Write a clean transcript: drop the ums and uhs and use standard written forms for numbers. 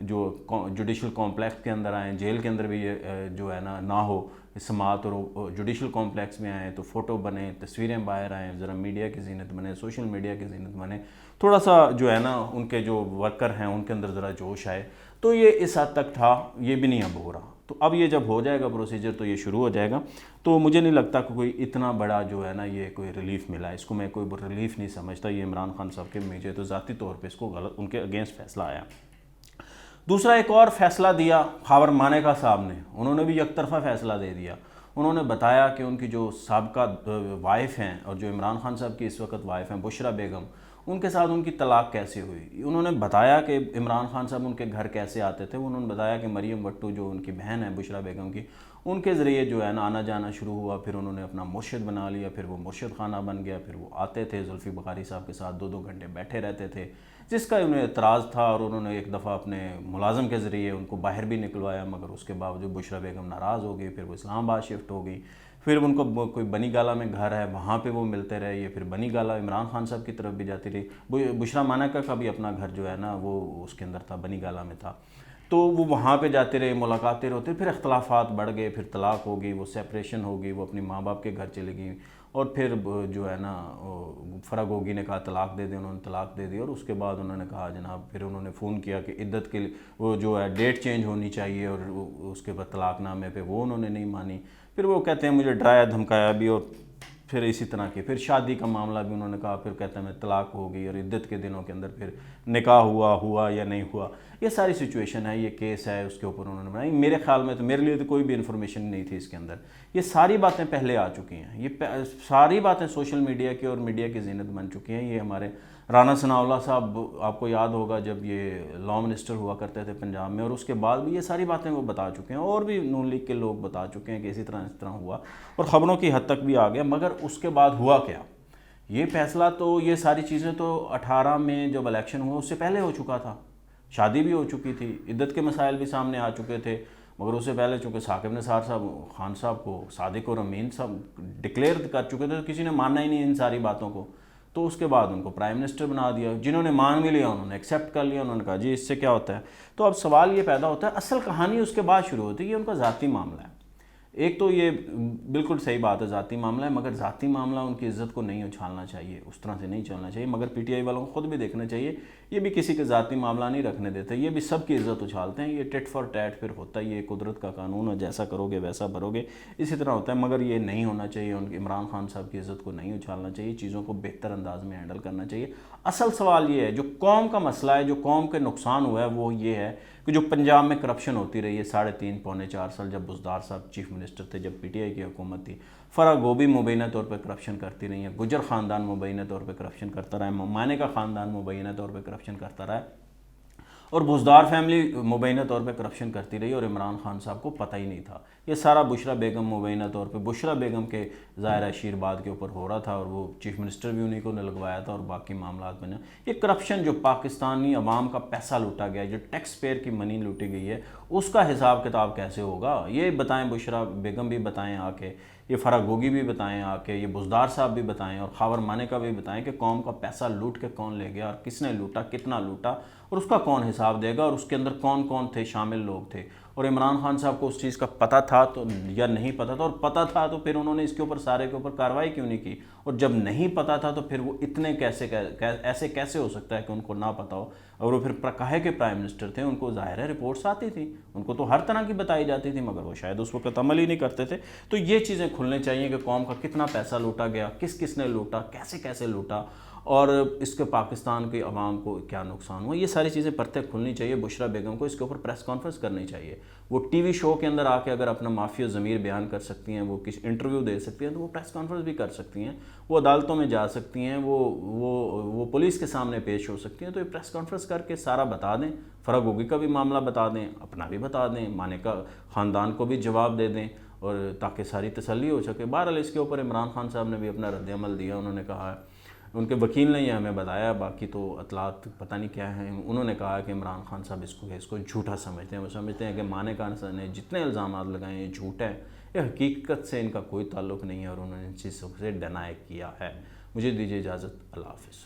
جو judicial complex کے اندر آئیں، جیل کے اندر بھی یہ جو ہے نا ہو سماعت، اور جوڈیشل کمپلیکس میں آئیں تو فوٹو بنیں، تصویریں باہر آئیں، ذرا میڈیا کی زینت بنے، سوشل میڈیا کی زینت بنے، تھوڑا سا جو ہے نا ان کے جو ورکر ہیں ان کے اندر ذرا جوش آئے. تو یہ اس حد تک تھا، یہ بھی نہیں اب ہو رہا. تو اب یہ جب ہو جائے گا پروسیجر تو یہ شروع ہو جائے گا. تو مجھے نہیں لگتا کہ کوئی اتنا بڑا جو ہے نا یہ کوئی ریلیف ملا، اس کو میں کوئی ریلیف نہیں سمجھتا. یہ عمران خان صاحب کے مجھے تو ذاتی طور پہ اس کو غلط ان کے اگینسٹ فیصلہ آیا. دوسرا ایک اور فیصلہ دیا خاور مانیکا صاحب نے، انہوں نے بھی یک طرفہ فیصلہ دے دیا. انہوں نے بتایا کہ ان کی جو سابقہ وائف ہیں اور جو عمران خان صاحب کی اس وقت وائف ہیں بشرا بیگم، ان کے ساتھ ان کی طلاق کیسے ہوئی. انہوں نے بتایا کہ عمران خان صاحب ان کے گھر کیسے آتے تھے. انہوں نے بتایا کہ مریم بٹو جو ان کی بہن ہے بشرا بیگم کی، ان کے ذریعے جو ہے نا آنا جانا شروع ہوا. پھر انہوں نے اپنا مرشد بنا لیا، پھر وہ مرشد خانہ بن گیا. پھر وہ آتے تھے زلفی بخاری صاحب کے ساتھ 2-2 گھنٹے بیٹھے رہتے تھے، جس کا انہیں اعتراض تھا. اور انہوں نے ایک دفعہ اپنے ملازم کے ذریعے ان کو باہر بھی نکلوایا، مگر اس کے باوجود بشرا بیگم ناراض ہو گئی. پھر وہ اسلام آباد شفٹ ہو گئی. پھر ان کو کوئی بنی گالہ میں گھر ہے وہاں پہ وہ ملتے رہے. یہ پھر بنی گالہ عمران خان صاحب کی طرف بھی جاتی رہی. بشرا مانیکا کا بھی اپنا گھر جو ہے نا وہ اس کے اندر تھا، بنی گالہ میں تھا. تو وہ وہاں پہ جاتے رہے، ملاقاتیں ہوتی. پھر اختلافات بڑھ گئے، پھر طلاق ہو گئی، وہ سیپریشن ہو گئی، وہ اپنی ماں باپ کے گھر چلی گئی. اور پھر جو ہے نا فرا گوگی نے کہا طلاق دے دیں، انہوں نے طلاق دے دی. اور اس کے بعد انہوں نے کہا جناب، پھر انہوں نے فون کیا کہ عدت کے لیے وہ جو ہے ڈیٹ چینج ہونی چاہیے، اور اس کے بعد طلاق نامے پہ وہ انہوں نے نہیں مانی. پھر وہ کہتے ہیں مجھے ڈرایا دھمکایا بھی، اور پھر اسی طرح کی پھر شادی کا معاملہ بھی انہوں نے کہا. پھر کہتے ہیں میں طلاق ہو گئی، اور عدت کے دنوں کے اندر پھر نکاح ہوا یا نہیں ہوا. یہ ساری سچویشن ہے، یہ کیس ہے، اس کے اوپر انہوں نے بنائی. میرے خیال میں تو میرے لیے تو کوئی بھی انفارمیشن نہیں تھی اس کے اندر. یہ ساری باتیں پہلے آ چکی ہیں، یہ ساری باتیں سوشل میڈیا کی اور میڈیا کی زینت بن چکی ہیں. یہ ہمارے رانا ثناءاللہ صاحب، آپ کو یاد ہوگا جب یہ لا منسٹر ہوا کرتے تھے پنجاب میں، اور اس کے بعد بھی یہ ساری باتیں وہ بتا چکے ہیں. اور بھی نون لیگ کے لوگ بتا چکے ہیں کہ اسی طرح ہوا، اور خبروں کی حد تک بھی آ گیا. مگر اس کے بعد ہوا کیا؟ یہ فیصلہ تو یہ ساری چیزیں تو 18 میں جب الیکشن ہوا اس سے پہلے ہو چکا تھا. شادی بھی ہو چکی تھی، عدت کے مسائل بھی سامنے آ چکے تھے. مگر اس سے پہلے چونکہ ثاقب نثار صاحب خان صاحب کو صادق اور امین صاحب ڈکلیئر کر چکے تھے، تو کسی نے ماننا ہی نہیں ان ساری باتوں کو. تو اس کے بعد ان کو پرائم منسٹر بنا دیا. جنہوں نے مان بھی لیا انہوں نے ایکسیپٹ کر لیا، انہوں نے کہا جی اس سے کیا ہوتا ہے. تو اب سوال یہ پیدا ہوتا ہے، اصل کہانی اس کے بعد شروع ہوتی ہے. یہ ان کا ذاتی معاملہ ہے. ایک تو یہ بالکل صحیح بات ہے، ذاتی معاملہ ہے، مگر ذاتی معاملہ ان کی عزت کو نہیں اچھالنا چاہیے، اس طرح سے نہیں چلنا چاہیے. مگر پی ٹی آئی والوں کو خود بھی دیکھنا چاہیے، یہ بھی کسی کے ذاتی معاملہ نہیں رکھنے دیتے، یہ بھی سب کی عزت اچھالتے ہیں. یہ ٹٹ فار ٹیٹ پھر ہوتا ہے، یہ قدرت کا قانون ہے، جیسا کرو گے ویسا بھرو گے، اسی طرح ہوتا ہے. مگر یہ نہیں ہونا چاہیے، ان عمران خان صاحب کی عزت کو نہیں اچھالنا چاہیے، چیزوں کو بہتر انداز میں ہینڈل کرنا چاہیے. اصل سوال یہ ہے، جو قوم کا مسئلہ ہے، جو قوم کے نقصان ہوا ہے، وہ یہ ہے کہ جو پنجاب میں کرپشن ہوتی رہی ہے 3.5-4 جب بزدار صاحب چیف منسٹر تھے، جب پی ٹی آئی کی حکومت تھی. فرا گوبی مبینہ طور پہ کرپشن کرتی رہی ہے، گجر خاندان مبینہ طور پہ کرپشن کرتا رہا ہے، مانیکا خاندان مبینہ طور پہ کرپشن کرتا رہا ہے، اور بزدار فیملی مبینہ طور پہ کرپشن کرتی رہی، اور عمران خان صاحب کو پتہ ہی نہیں تھا. یہ سارا بشرا بیگم مبینہ طور پہ بشرا بیگم کے ظاہر شیر باد کے اوپر ہو رہا تھا، اور وہ چیف منسٹر بھی انہیں کو نے لگوایا تھا، اور باقی معاملات بنے. یہ کرپشن جو پاکستانی عوام کا پیسہ لوٹا گیا ہے، جو ٹیکس پیئر کی منی لوٹی گئی ہے، اس کا حساب کتاب کیسے ہوگا؟ یہ بتائیں، بشرا بیگم بھی بتائیں آ کے، یہ فرا گوگی بھی بتائیں آ کے، یہ بزدار صاحب بھی بتائیں، اور خاور مانیکا بھی بتائیں کہ قوم کا پیسہ لوٹ کے کون لے گیا، اور کس نے لوٹا، کتنا لوٹا، اور اس کا کون حساب دے گا، اور اس کے اندر کون کون تھے، شامل لوگ تھے. اور عمران خان صاحب کو اس چیز کا پتہ تھا تو یا نہیں پتہ تھا، اور پتہ تھا تو پھر انہوں نے اس کے اوپر سارے کے اوپر کارروائی کیوں نہیں کی؟ اور جب نہیں پتہ تھا تو پھر وہ اتنے ایسے کیسے ہو سکتا ہے کہ ان کو نہ پتہ ہو؟ اور وہ پھر کہے کہ پرائم منسٹر تھے، ان کو ظاہر ہے رپورٹس آتی تھیں، ان کو تو ہر طرح کی بتائی جاتی تھی، مگر وہ شاید اس وقت عمل ہی نہیں کرتے تھے. تو یہ چیزیں کھلنے چاہیے کہ قوم کا کتنا پیسہ لوٹا گیا، کس نے لوٹا، کیسے لوٹا، اور اس کے پاکستان کے عوام کو کیا نقصان ہوا. یہ ساری چیزیں پرتیں کھلنی چاہیے. بشرا بیگم کو اس کے اوپر پریس کانفرنس کرنی چاہیے. وہ ٹی وی شو کے اندر آ کے اگر اپنا معافی ضمیر بیان کر سکتی ہیں، وہ کسی انٹرویو دے سکتی ہیں، تو وہ پریس کانفرنس بھی کر سکتی ہیں، وہ عدالتوں میں جا سکتی ہیں، وہ پولیس کے سامنے پیش ہو سکتی ہیں. تو یہ پریس کانفرنس کر کے سارا بتا دیں، فرا گوگی کا بھی معاملہ بتا دیں، اپنا بھی بتا دیں، مانیکا خاندان کو بھی جواب دے دیں، اور تاکہ ساری تسلی ہو سکے. بہرحال اس کے اوپر عمران خان صاحب نے بھی اپنا رد عمل دیا. انہوں نے کہا، ان کے وکیل نے یہ ہمیں بتایا، باقی تو اطلاعات پتہ نہیں کیا ہیں، انہوں نے کہا کہ عمران خان صاحب اس کو جھوٹا سمجھتے ہیں. وہ سمجھتے ہیں کہ مانیکا نے جتنے الزامات لگائے ہیں یہ جھوٹ ہے، یہ حقیقت سے ان کا کوئی تعلق نہیں ہے، اور انہوں نے ان چیزوں سے ڈینائی کیا ہے. مجھے دیجیے اجازت. اللہ حافظ.